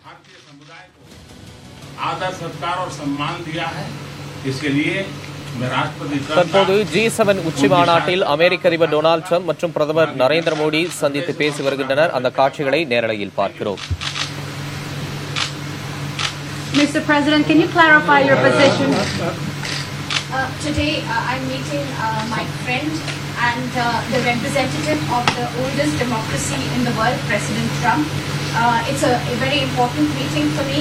भारतीय समुदाय को आदर सत्कार और सम्मान दिया है। इसके लिए தற்போது G7 உச்சி மாநாட்டில் அமெரிக்க அதிபர் டொனால்ட் ட்ரம்ப் மற்றும் பிரதமர் நரேந்திர மோடி சந்தித்து பேசி வருகின்றனர். அந்த காட்சிகளை நேரலையில் பார்க்கிறோம். Mr. President, can you clarify your position? Today, I'm meeting my friend and the representative of the oldest democracy in the world, President Trump. It's a very important meeting for me,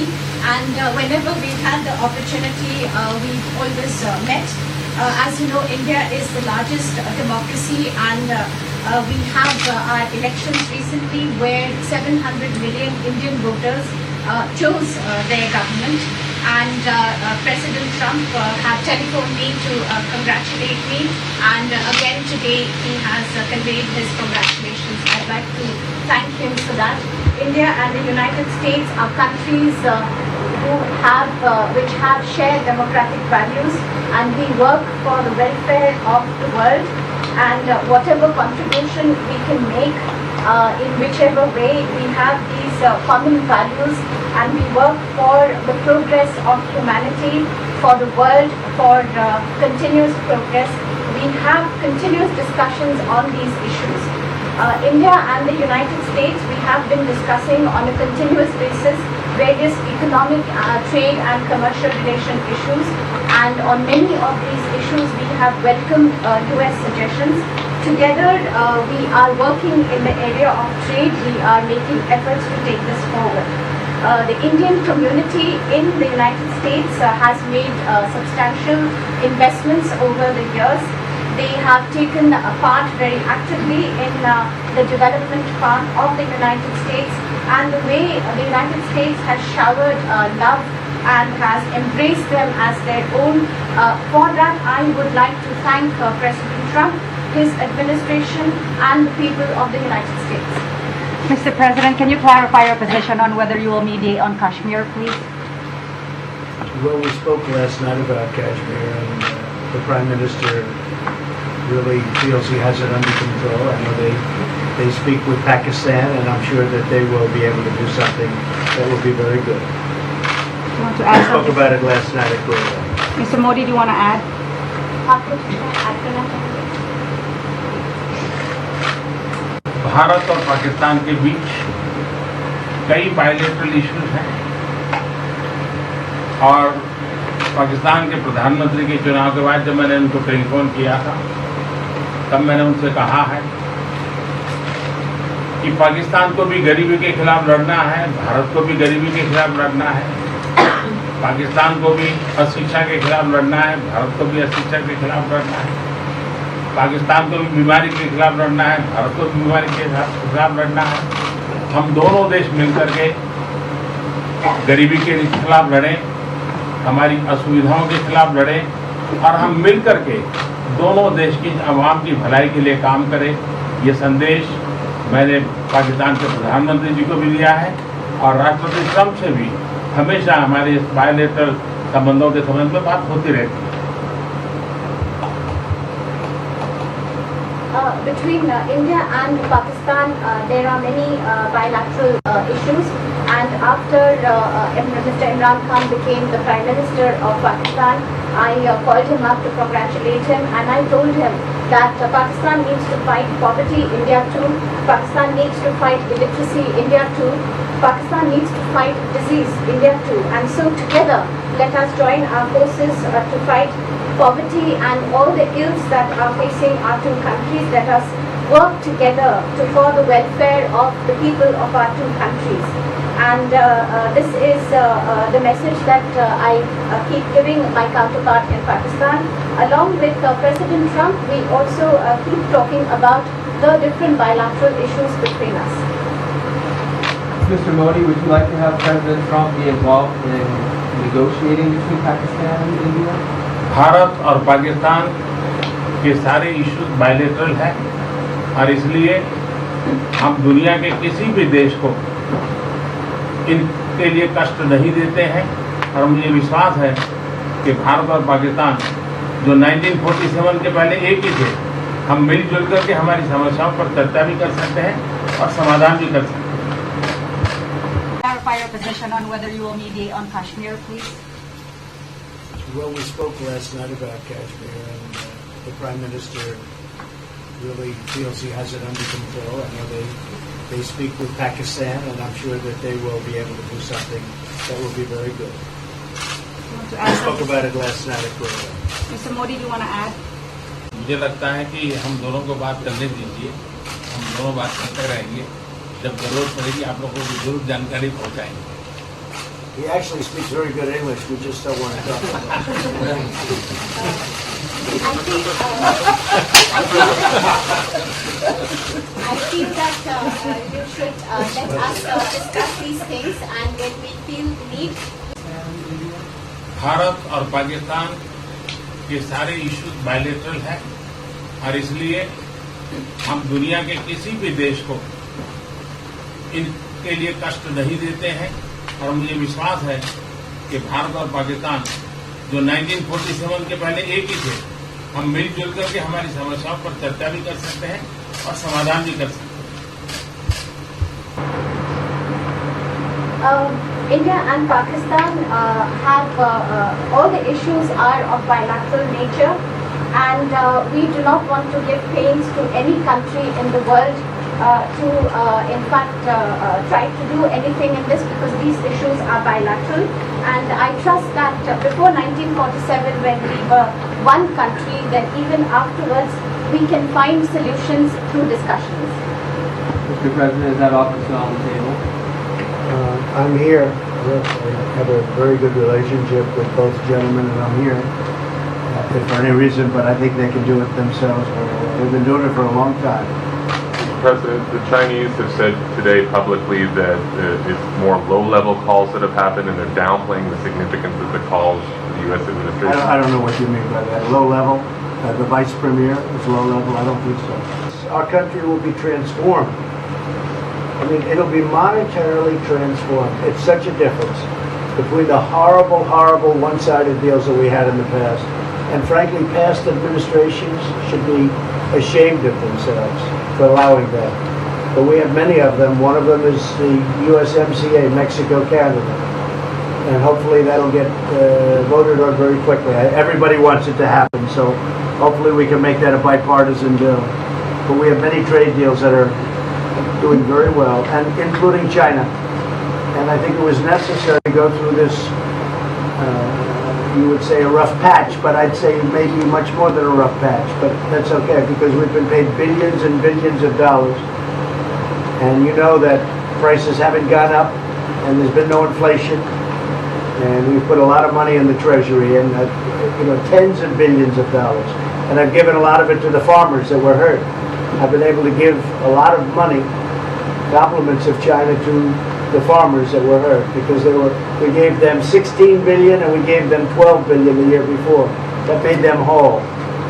and whenever we've had the opportunity, we've always met. As you know, India is the largest democracy, and we have our elections recently where 700 million Indian voters chose their government, and President Trump had telephoned me to congratulate me, and again today he has conveyed his congratulations. I'd like to thank him for that. India and the United States are countries which have shared democratic values, and we work for the welfare of the world, and whatever contribution we can make in whichever way, we have these common values, and we work for the progress of humanity, for the world, for continuous progress. We have continuous discussions on these issues. India and the United States, we have been discussing on a continuous basis various economic, trade and commercial relation issues, and on many of these issues we have welcomed US suggestions. Together we are working in the area of trade. We are making efforts to take this forward. The Indian community in the United States has made substantial investments over the years. They have taken part very actively in the development part of the United States, and the way the United States has showered love and has embraced them as their own. For that, I would like to thank President Trump, his administration, and the people of the United States. Mr. President, can you clarify your position on whether you will mediate on Kashmir, please? Well, we spoke last night about Kashmir, and the Prime Minister really feels he has it under control. I know they speak with Pakistan, and I'm sure that they will be able to do something that will be very good. You want to add We spoke something? about it last night at Govt. Mr. Modi, do you want to add? Bharat और पाकिस्तान के बीच कई bilateral issues हैं, और पाकिस्तान के प्रधानमंत्री के चुनाव के बाद जब मैंने उनको टेलीफोन किया था, तब मैंने उनसे कहा है कि पाकिस्तान को भी गरीबी के खिलाफ लड़ना है, भारत को भी गरीबी के खिलाफ लड़ना है, पाकिस्तान को भी अशिक्षा के खिलाफ लड़ना है, भारत को भी अशिक्षा के खिलाफ लड़ना है, पाकिस्तान को भी बीमारी के खिलाफ लड़ना है, भारत को भी बीमारी के खिलाफ लड़ना है। हम दोनों देश मिलकर के गरीबी के खिलाफ लड़ें, हमारी असुविधाओं के खिलाफ लड़ें, और हम मिलकर के दोनों देश की आवाम की भलाई के लिए काम करें। ये संदेश मैंने पाकिस्तान के प्रधानमंत्री जी को भी दिया है, और राष्ट्रपति ट्रंप से भी हमेशा हमारे इस बायलैटरल संबंधों के संबंध में बात होती रहती है। Between India and Pakistan, there are many bilateral issues, and after Mr. Imran Khan became the Prime Minister of Pakistan, I called him up to congratulate him, and I told him that Pakistan needs to fight poverty, India too. Pakistan needs to fight illiteracy, India too. Pakistan needs to fight disease, India too. And so together, let us join our forces to fight poverty and all the ills that are facing our two countries. Let us work together for the welfare of the people of our two countries. And this is the message that I keep giving my counterpart in Pakistan. Along with President Trump, we also keep talking about the different bilateral issues between us. Mr. Modi, would you like to have President Trump be involved in negotiating between Pakistan and India? Bharat और पाकिस्तान के सारे issues bilateral हैं, और इसलिए हम दुनिया के किसी भी देश को इनके लिए कष्ट नहीं देते हैं। और मुझे विश्वास है कि भारत और पाकिस्तान जो 1947 के पहले एक ही थे, हम मिलजुल करके हमारी समस्याओं पर चर्चा भी कर सकते हैं और समाधान भी कर सकते हैं। clarify your position on whether you will mediate on Kashmir, please? Well, we spoke last night about Kashmir, and the Prime Minister really feels he has it under control. I know they speak with Pakistan, and I'm sure that they will be able to do something that will be very good. We spoke about it last night at Kollywood. Mr. Modi, do you want to add? मुझे लगता है कि हम दोनों को बात करने दीजिए, हम दोनों बात करते रहेंगे, जब जरूरत पड़ेगी आप लोगों को जरूर जानकारी पहुंचाएंगे. He actually speaks very good English. We just don't want to talk about it. I feel that you should let us discuss these things, and when we feel the need. Bharat और पाकिस्तान के सारे इश्यूज बायलैटरल हैं और इसलिए हम दुनिया के किसी भी देश को इनके लिए कष्ट नहीं देते हैं और मुझे विश्वास है कि भारत और पाकिस्तान जो 1947 के पहले एक ही थे, हम मिलजुल करके हमारी समस्याओं पर चर्चा भी कर सकते हैं और समाधान भी कर सकते हैं. India and Pakistan have all the issues are of bilateral nature, and we do not want to give pains to any country in the world to in fact try to do anything in this, because these issues are bilateral. And I trust that before 1947, when we were one country, then even afterwards we can find solutions through discussions. Mr. President, is that option still on the table? I'm here. Yes, I have a very good relationship with both gentlemen, and I'm here if for any reason, but I think they can do it themselves. They've been doing it for a long time. President, the Chinese have said today publicly that it's more low-level calls that have happened, and they're downplaying the significance of the calls to the U.S. administration. I don't know what you mean by that. Low level? The vice premier is low level? I don't think so. Our country will be transformed. I mean, it'll be monetarily transformed. It's such a difference between the horrible, horrible one-sided deals that we had in the past. And frankly, past administrations should be ashamed of themselves for allowing that. But we have many of them. One of them is the USMCA, Mexico-Canada. And hopefully that'll get voted on very quickly. Everybody wants it to happen, so hopefully we can make that a bipartisan bill. But we have many trade deals that are doing very well, and including China. And I think it was necessary to go through this, you would say a rough patch, but I'd say maybe much more than a rough patch. But that's okay, because we've been paid billions and billions of dollars. And you know that prices haven't gone up, and there's been no inflation. And we've put a lot of money in the treasury, and tens of billions of dollars. And I've given a lot of it to the farmers that were hurt. I've been able to give a lot of money, compliments of China, to the farmers that were hurt, because we gave them 16 billion and we gave them 12 billion the year before. That made them whole.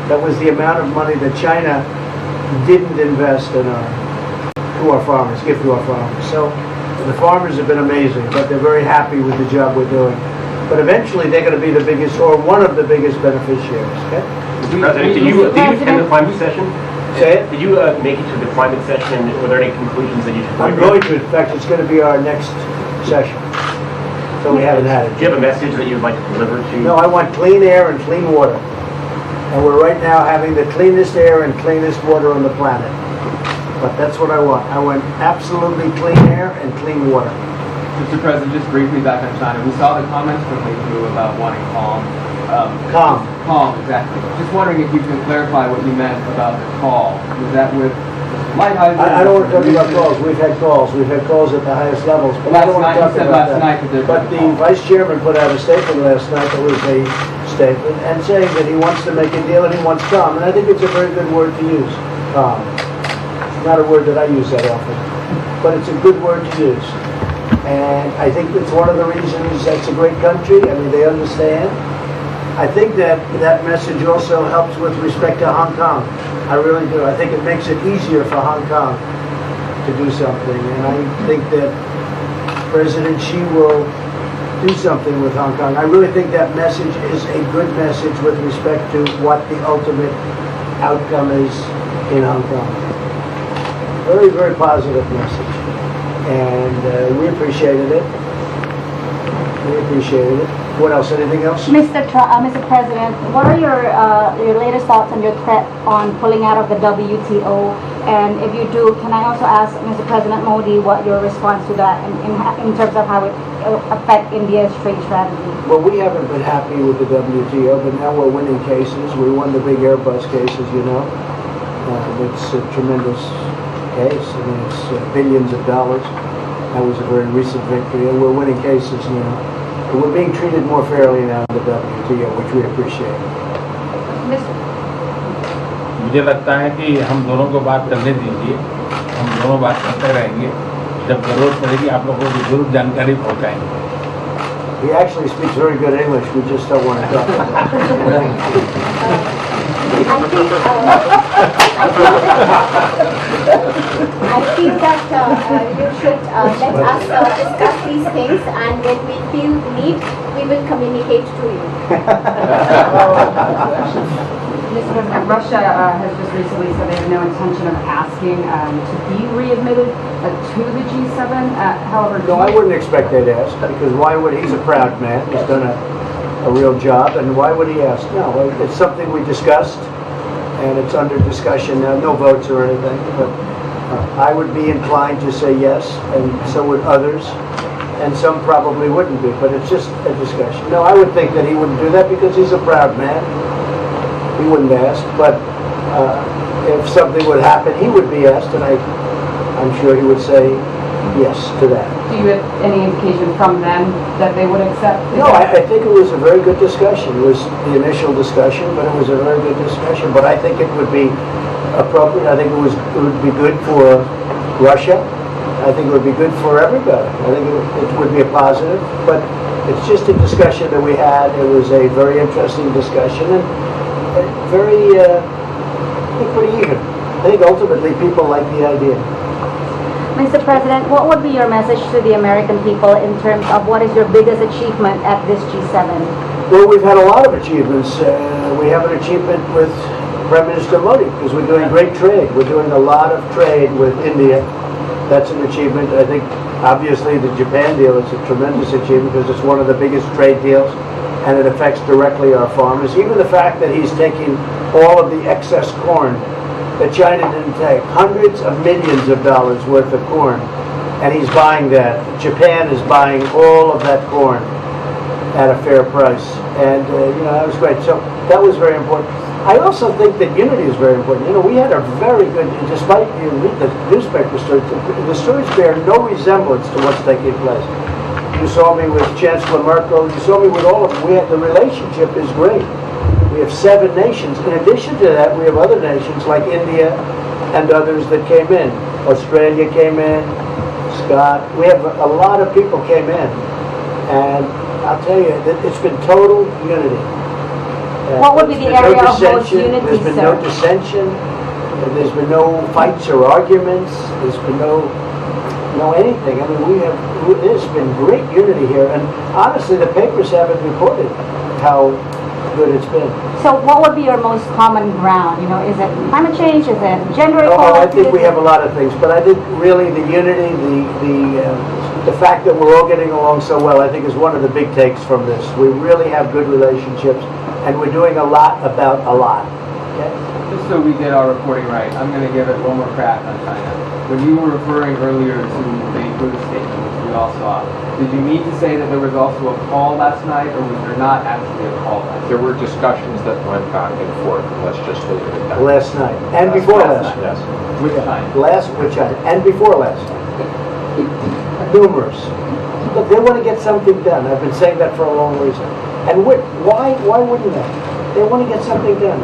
That was the amount of money that China didn't invest in our farmers, give to our farmers. So the farmers have been amazing, but they're very happy with the job we're doing. But eventually they're going to be the biggest, or one of the biggest beneficiaries. Okay? Mr. President, did you attend the climate session? Say it? Did you make it to the climate session, and were there any conclusions that you should I'm going to. In fact, it's going to be our next session. So we haven't had it. Do you have a message that you would like to deliver to? No, I want clean air and clean water. And we're right now having the cleanest air and cleanest water on the planet. But that's what I want. I want absolutely clean air and clean water. Mr. President, just briefly back on China, we saw the comments from you about wanting calm. Calm, exactly. Just wondering if you can clarify what you meant about the call. Was that with Lighthouse? I don't want to talk about calls. We've had calls. We've had calls at the highest levels. But I don't want to talk about that. But the Vice Chairman put out a statement last night that was a statement, and saying that he wants to make a deal and he wants calm. And I think it's a very good word to use, calm. It's not a word that I use that often, but it's a good word to use. And I think it's one of the reasons that's a great country. I mean, they understand. I think that message also helps with respect to Hong Kong. I really do. I think it makes it easier for Hong Kong to do something. And I think that President Xi will do something with Hong Kong. I really think that message is a good message with respect to what the ultimate outcome is in Hong Kong. Very, very positive message. and we appreciated it. We appreciated it. What else? Anything else? Mr. President, what are your latest thoughts on your threat on pulling out of the WTO? And if you do, can I also ask Mr. President Modi what your response to that in terms of how it affect India's trade strategy? Well, we haven't been happy with the WTO, but now we're winning cases. We won the big Airbus cases, you know. It's a tremendous case. I mean, it's billions of dollars. That was a very recent victory, and we're winning cases now. We're being treated more fairly now in the WTO, which we appreciate. मुझे लगता है कि हम दोनों को बात करने दीजिए, हम दोनों बात करते रहेंगे, जब जरूरत पड़ेगी आप लोगों को जरूर जानकारी पहुंचाएंगे. He actually speaks very good English, we just don't want to talk about it. I feel that you should let us discuss these things, and when we feel the need, we will communicate to you. Mr. President, Russia has just recently said they have no intention of asking to be readmitted to the G7. However, No, I wouldn't expect they'd ask, because why would, he's a proud man, he's done a real job, and why would he ask? No, it's something we discussed, and it's under discussion now, no votes or anything, but I would be inclined to say yes, and so would others, and some probably wouldn't be, but it's just a discussion. No, I would think that he wouldn't do that because he's a proud man. He wouldn't ask, but if something would happen, he would be asked, and I'm sure he would say yes to that. do you have any indication from them that they would accept? No, I think it was a very good discussion. It was the initial discussion, but it was a very good discussion. But I think it would be appropriate. I think it would be good for Russia. I think it would be good for everybody. I think it would be a positive. But it's just a discussion that we had. It was a very interesting discussion and very, I think, pretty even. I think ultimately people like the idea. Mr. President, what would be your message to the American people in terms of what is your biggest achievement at this G7? Well, we've had a lot of achievements. We have an achievement with Prime Minister Modi because we're doing great trade. We're doing a lot of trade with India. That's an achievement. I think, obviously, the Japan deal is a tremendous achievement because it's one of the biggest trade deals and it affects directly our farmers. Even the fact that he's taking all of the excess corn that China didn't take, hundreds of millions of dollars worth of corn, and he's buying that. Japan is buying all of that corn at a fair price, and that was great. So that was very important. I also think that unity is very important. We had a very good, despite you read the newspaper stories, the stories bear no resemblance to what's taking place. You saw me with Chancellor Merkel, you saw me with all of them. The relationship is great. We have 7 nations. In addition to that, we have other nations like India and others that came in. Australia came in, Scott. We have a lot of people came in. And I'll tell you, it's been total unity. What would be the area of most unity, There's been no dissension. There's been no fights or arguments. There's been no anything. I mean, there's been great unity here. And honestly, the papers haven't reported how good it's been. So what would be your most common ground? Is it climate change? Is it gender equality? I think we have a lot of things, but I think really the unity, the fact that we're all getting along so well, I think is one of the big takes from this. We really have good relationships, and we're doing a lot about a lot. Okay? Just so we get our reporting right, I'm going to give it one more crack on China. When you were referring earlier to the Buddhist statement, which we all saw, did you mean to say that there was also a call last night, or was there not actually a call last night? There were discussions that went back and forth, and let's just leave it at that. Last night, and before last night. Yes. Which time? Which time? And before last night. Numerous. Look, they want to get something done. I've been saying that for a long reason. And why wouldn't they? They want to get something done.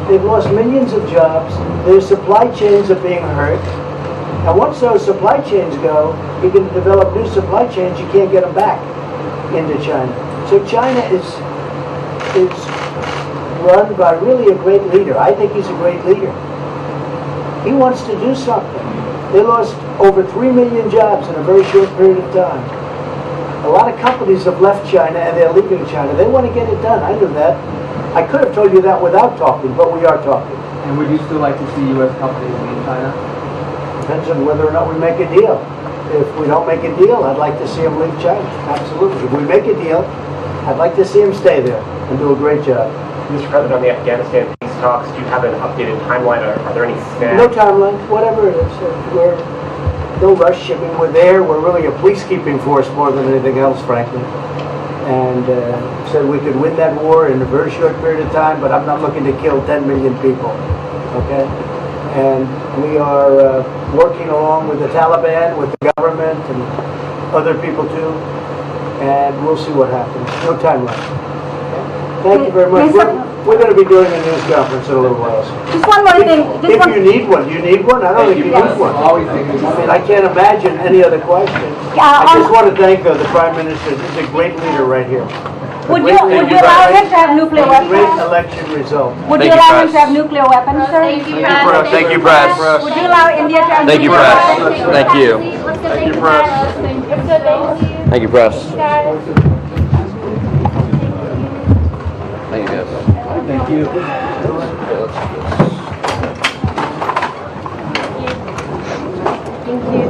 They've lost millions of jobs. Their supply chains are being hurt. And once those supply chains go, you can develop new supply chains, you can't get them back into China. So China is run by really a great leader. I think he's a great leader. He wants to do something. They lost over 3 million jobs in a very short period of time. A lot of companies have left China and they're leaving China. They want to get it done. I knew that. I could have told you that without talking, but we are talking. And would you still like to see U.S. companies leave China? Depends on whether or not we make a deal. if we don't make a deal, I'd like to see him leave China. Absolutely. If we make a deal, I'd like to see him stay there and do a great job. Mr. President, on the Afghanistan peace talks, do you have an updated timeline, or are there any snags? No timeline, whatever it is. We're no rush. I mean, we're there. We're really a peacekeeping force more than anything else, frankly. And said we could win that war in a very short period of time, but I'm not looking to kill 10 million people. Okay? And we are working along with the Taliban, with the government, and other people too. And we'll see what happens. No timeline. Okay? Thank you very much. We're going to be doing a news conference in a little while. Just one more thing. If you need one, do you need one? I don't think you need one. Always thinking. I mean, I can't imagine any other question. I just want to thank the Prime Minister. He's a great leader right here. Would you allow him to have nuclear Great weapons? election result. Would you allow him to have nuclear weapons, sir? Thank you, press. Would you allow India to have Thank you, nuclear press. weapons? Thank you. Thank you, press. Thank you, press. Thank you, guys. Thank you. Thank you.